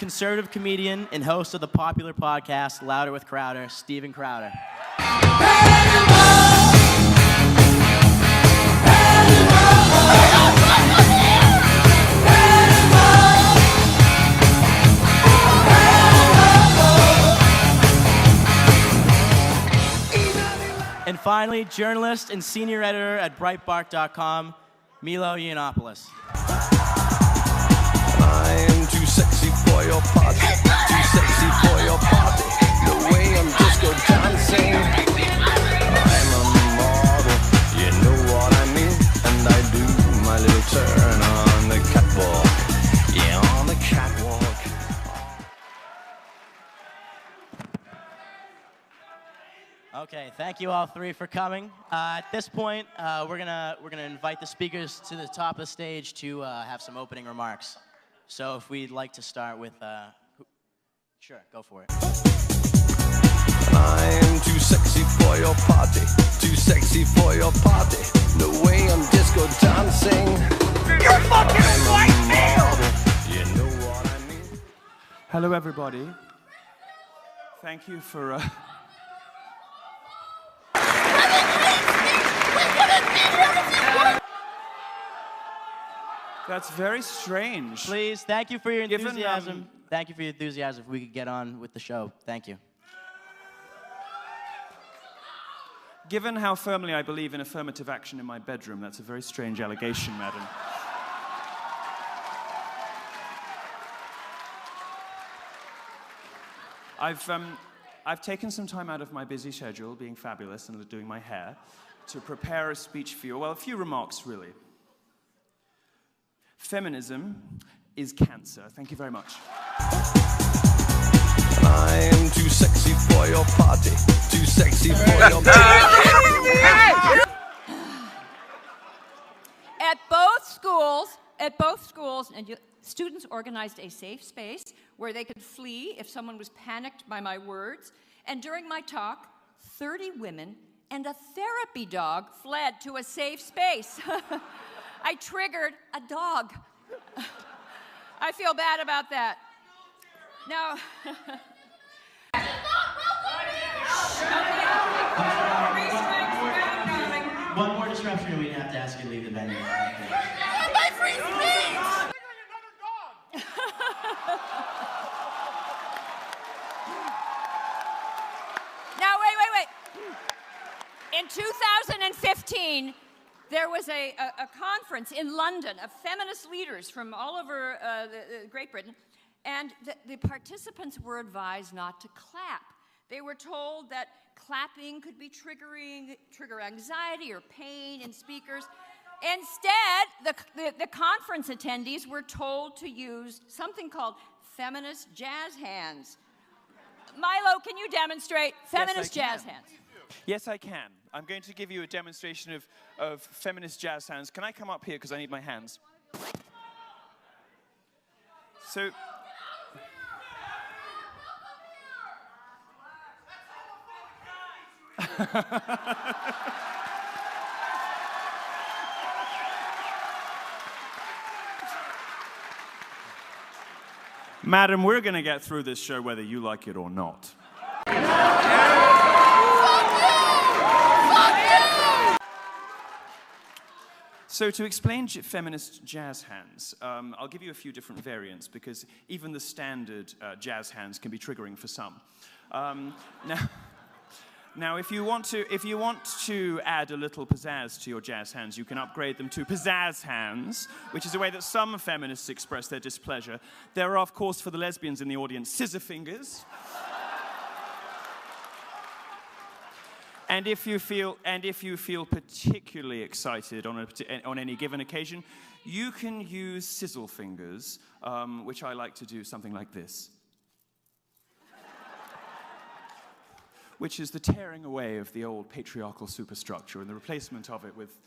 conservative comedian and host of the popular podcast Louder with Crowder, Steven Crowder. And finally, journalist and senior editor at Breitbart.com, Milo Yiannopolous. I am too sexy for your party, too sexy for your party. No way, I'm just go dancing. I'm a model, you know what I mean. And I do my little turn on the catwalk. Yeah, on the catwalk. Okay, thank you all three for coming. At this point, we're gonna invite the speakers to the top of the stage to have some opening remarks. So if we'd like to start with, sure, go for it. I am too sexy for your party, too sexy for your party. No way, I'm just go dancing. You're fucking white male. You know what I mean. Hello, everybody. Thank you for. That's very strange. Please, thank you for your enthusiasm. Thank you for your enthusiasm. If we could get on with the show. Thank you. Given how firmly I believe in affirmative action in my bedroom, that's a very strange allegation, madam. I've taken some time out of my busy schedule, being fabulous and doing my hair, to prepare a speech for you. Well, a few remarks, really. Feminism is cancer. Thank you very much. I am too sexy for your party, too sexy for your party. At both schools, students organized a safe space where they could flee if someone was panicked by my words. And during my talk, 30 women and a therapy dog fled to a safe space. I triggered a dog. I feel bad about that. Now, One more disruption and we'd have to ask you to leave the venue. my free speech! Now, wait. In 2015, there was a conference in London of feminist leaders from all over Great Britain, and the participants were advised not to clap. They were told that clapping could be trigger anxiety or pain in speakers. Instead, the conference attendees were told to use something called feminist jazz hands. Milo, can you demonstrate feminist jazz hands? Yes, I can. I'm going to give you a demonstration of feminist jazz hands. Can I come up here because I need my hands? So, madam, we're going to get through this show whether you like it or not. So to explain feminist jazz hands, I'll give you a few different variants because even the standard jazz hands can be triggering for some. Now, if you want to add a little pizzazz to your jazz hands, you can upgrade them to pizzazz hands, which is a way that some feminists express their displeasure. There are, of course, for the lesbians in the audience, scissor fingers. And if you feel particularly excited on any given occasion, you can use sizzle fingers, which I like to do something like this, which is the tearing away of the old patriarchal superstructure and the replacement of it with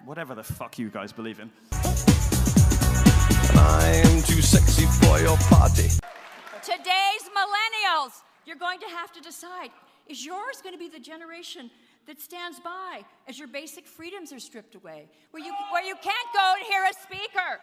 whatever the fuck you guys believe in. I'm too sexy for your party. Today's millennials, you're going to have to decide. Is yours going to be the generation that stands by as your basic freedoms are stripped away, where you can't go and hear a speaker?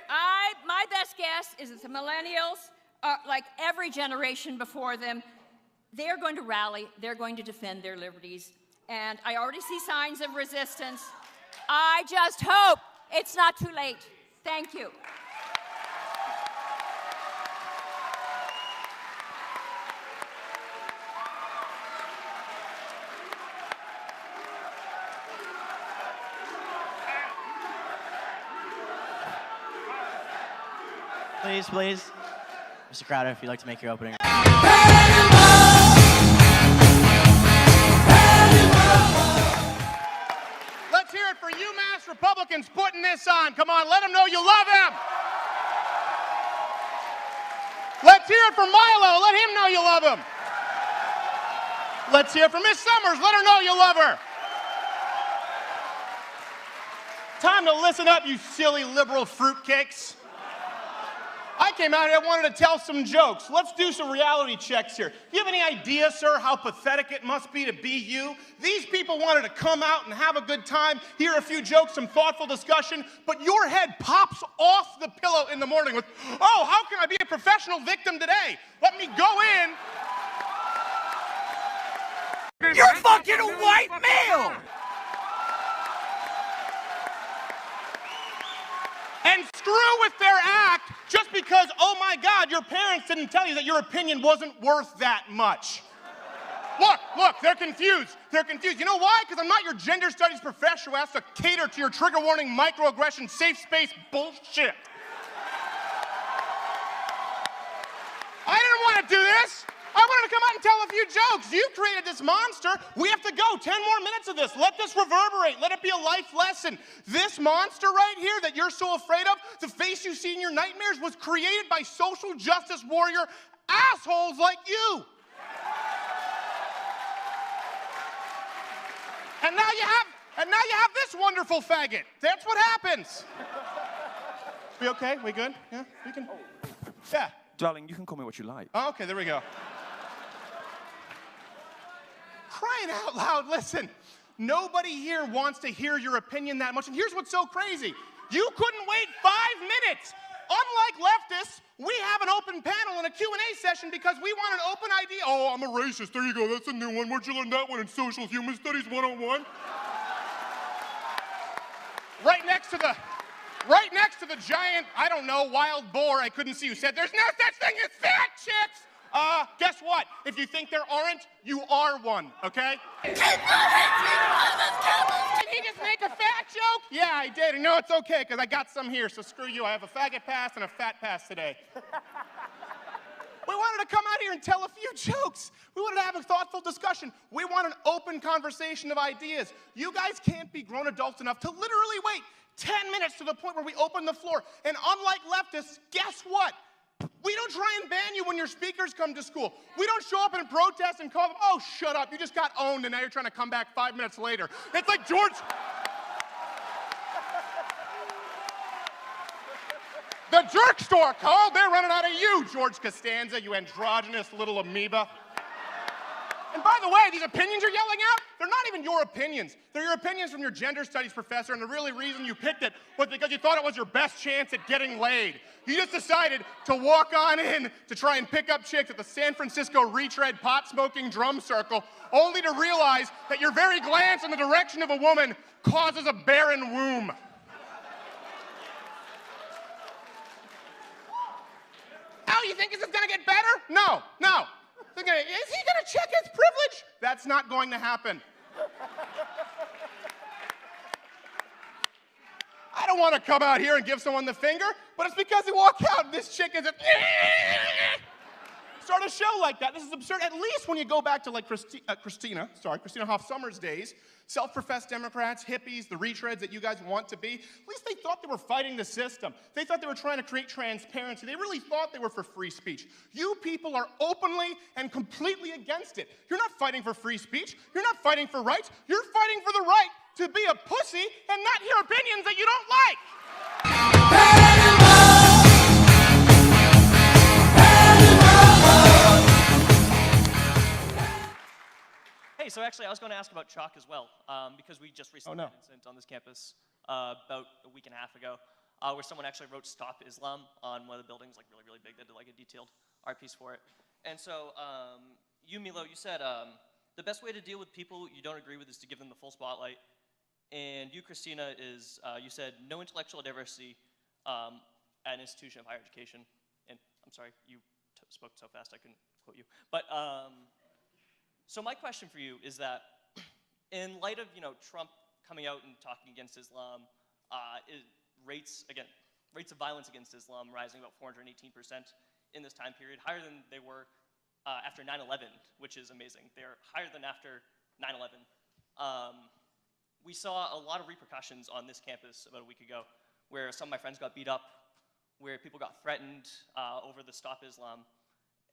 My best guess is that the millennials, like every generation before them, they're going to rally, they're going to defend their liberties, and I already see signs of resistance. I just hope it's not too late. Thank you. Please, please. Mr. Crowder, if you'd like to make your opening. Let's hear it for UMass Republicans putting this on. Come on, let them know you love him. Let's hear it for Milo. Let him know you love him. Let's hear it for Miss Summers. Let her know you love her. Time to listen up, you silly liberal fruitcakes. I came out here, I wanted to tell some jokes. Let's do some reality checks here. Do you have any idea, sir, how pathetic it must be to be you? These people wanted to come out and have a good time, hear a few jokes, some thoughtful discussion, but your head pops off the pillow in the morning with, oh, how can I be a professional victim today? Let me go in. You're fucking a white male! And screw with their act just because, oh my God, your parents didn't tell you that your opinion wasn't worth that much. Look, they're confused. They're confused. You know why? Because I'm not your gender studies professor who has to cater to your trigger warning, microaggression, safe space bullshit. I didn't want to do this. I wanted to come out and tell a few jokes. You created this monster. We have to go. 10 more minutes of this. Let this reverberate. Let it be a life lesson. This monster right here that you're so afraid of, the face you see in your nightmares, was created by social justice warrior assholes like you. And now you have this wonderful faggot. That's what happens. We okay? We good? Yeah, we can. Yeah. Darling, you can call me what you like. Oh, okay, there we go. Crying out loud, listen. Nobody here wants to hear your opinion that much. And here's what's so crazy. You couldn't wait 5 minutes. Unlike leftists, we have an open panel and a Q&A session because we want an open idea. Oh, I'm a racist. There you go. That's a new one. Where'd you learn that one in Social Human Studies 101? Right next to the giant, I don't know, wild boar I couldn't see who said, there's no such thing as fat chicks. Guess what? If you think there aren't, you are one, okay? Did he just make a fat joke? Yeah, I did. And no, it's okay, because I got some here, so screw you. I have a faggot pass and a fat pass today. We wanted to come out here and tell a few jokes. We wanted to have a thoughtful discussion. We want an open conversation of ideas. You guys can't be grown adults enough to literally wait 10 minutes to the point where we open the floor. And unlike leftists, guess what? We don't try and ban you when your speakers come to school. We don't show up and protest and call them, oh, shut up, you just got owned and now you're trying to come back 5 minutes later. It's like George... The jerk store called, they're running out of you, George Costanza, you androgynous little amoeba. And by the way, these opinions you're yelling out, they're not even your opinions. They're your opinions from your gender studies professor, and the really reason you picked it was because you thought it was your best chance at getting laid. You just decided to walk on in to try and pick up chicks at the San Francisco retread pot-smoking drum circle, only to realize that your very glance in the direction of a woman causes a barren womb. Oh, you think this is gonna get better? No. Is he gonna check his privilege? That's not going to happen. I don't want to come out here and give someone the finger, but it's because they walk out and this chick is start a show like that. This is absurd. At least when you go back to like Christina Hoff Sommers' days, self-professed Democrats, hippies, the retreads that you guys want to be, at least they thought they were fighting the system. They thought they were trying to create transparency. They really thought they were for free speech. You people are openly and completely against it. You're not fighting for free speech. You're not fighting for rights. You're fighting for the right to be a pussy and not hear opinions that you don't like. Hey, so actually, I was going to ask about chalk as well, because we just recently had an incident on this campus about a week and a half ago. where someone actually wrote "Stop Islam" on one of the buildings, like really, really big. They did like a detailed art piece for it. And so you, Milo, you said the best way to deal with people you don't agree with is to give them the full spotlight. And you, Christina, is you said no intellectual diversity at an institution of higher education. And I'm sorry, you spoke so fast I couldn't quote you. But so my question for you is that in light of Trump coming out and talking against Islam, rates of violence against Islam rising about 418% in this time period, higher than they were after 9/11, which is amazing. They're higher than after 9/11. We saw a lot of repercussions on this campus about a week ago, where some of my friends got beat up, where people got threatened over the Stop Islam.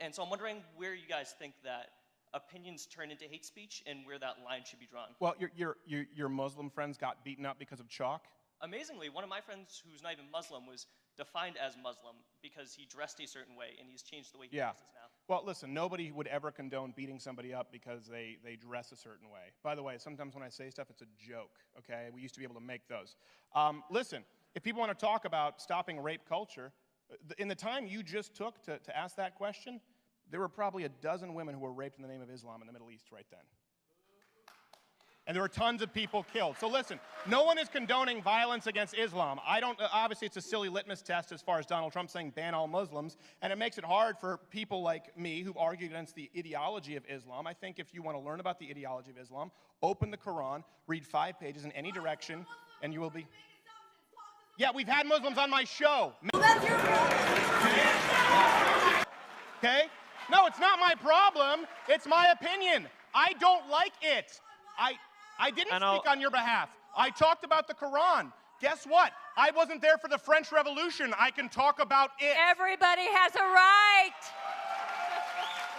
And so I'm wondering where you guys think that opinions turn into hate speech and where that line should be drawn. Well, your Muslim friends got beaten up because of chalk? Amazingly, one of my friends who's not even Muslim was defined as Muslim because he dressed a certain way, and he's changed the way he dresses now. Well, listen, nobody would ever condone beating somebody up because they dress a certain way. By the way, sometimes when I say stuff, it's a joke, okay? We used to be able to make those. Listen, if people want to talk about stopping rape culture, in the time you just took to ask that question, there were probably a dozen women who were raped in the name of Islam in the Middle East right then. And there were tons of people killed. So listen, no one is condoning violence against Islam. Obviously it's a silly litmus test as far as Donald Trump saying ban all Muslims, and it makes it hard for people like me who argue against the ideology of Islam. I think if you want to learn about the ideology of Islam, open the Quran, read 5 pages in any direction, and you will be... Yeah, we've had Muslims on my show. Okay? No, it's not my problem. It's my opinion. I don't like it. I didn't speak on your behalf. I talked about the Quran. Guess what? I wasn't there for the French Revolution. I can talk about it. Everybody has a right.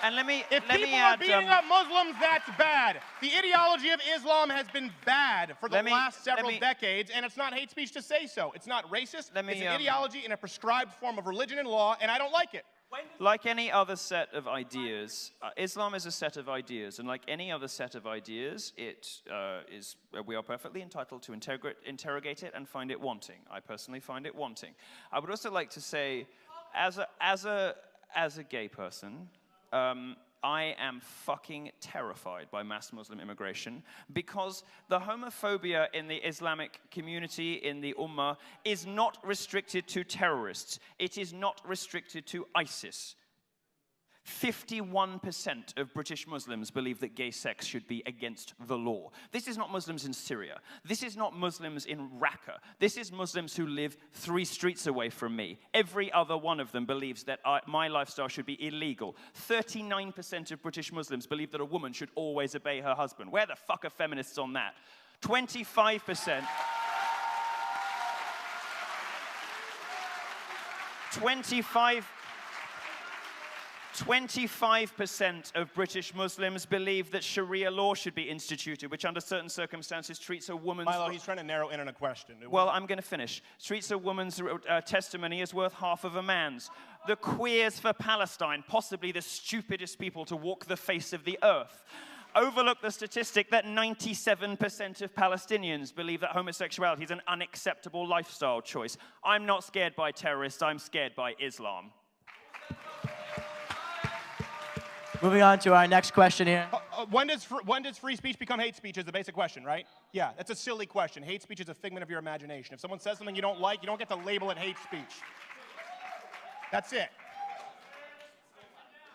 And If people are beating up Muslims, that's bad. The ideology of Islam has been bad for the last several decades, and it's not hate speech to say so. It's not racist. It's an ideology in a prescribed form of religion and law, and I don't like it. Like any other set of ideas, Islam is a set of ideas, and like any other set of ideas, we are perfectly entitled to interrogate it and find it wanting. I personally find it wanting. I would also like to say, as a gay person, I am fucking terrified by mass Muslim immigration because the homophobia in the Islamic community, in the Ummah, is not restricted to terrorists. It is not restricted to ISIS. 51% of British Muslims believe that gay sex should be against the law. This is not Muslims in Syria. This is not Muslims in Raqqa. This is Muslims who live 3 streets away from me. Every other one of them believes that my lifestyle should be illegal. 39% of British Muslims believe that a woman should always obey her husband. Where the fuck are feminists on that? 25%. 25% of British Muslims believe that Sharia law should be instituted, which under certain circumstances treats a woman's... Milo, he's trying to narrow in on a question. Well, I'm going to finish. Treats a woman's testimony as worth half of a man's. The Queers for Palestine, possibly the stupidest people to walk the face of the earth, overlook the statistic that 97% of Palestinians believe that homosexuality is an unacceptable lifestyle choice. I'm not scared by terrorists, I'm scared by Islam. Moving on to our next question here. When does free speech become hate speech is the basic question, right? Yeah, that's a silly question. Hate speech is a figment of your imagination. If someone says something you don't like, you don't get to label it hate speech. That's it.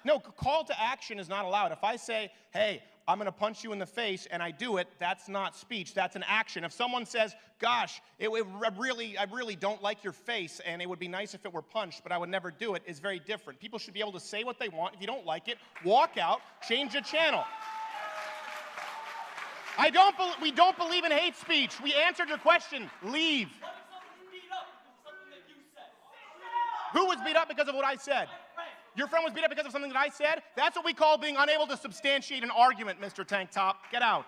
No, call to action is not allowed. If I say, hey, I'm going to punch you in the face, and I do it, that's not speech, that's an action. If someone says, gosh, I really don't like your face, and it would be nice if it were punched, but I would never do it, is very different. People should be able to say what they want. If you don't like it, walk out, change the channel. We don't believe in hate speech. We answered your question. Leave. Who was beat up because of what I said? Your friend was beat up because of something that I said? That's what we call being unable to substantiate an argument, Mr. Tank Top. Get out.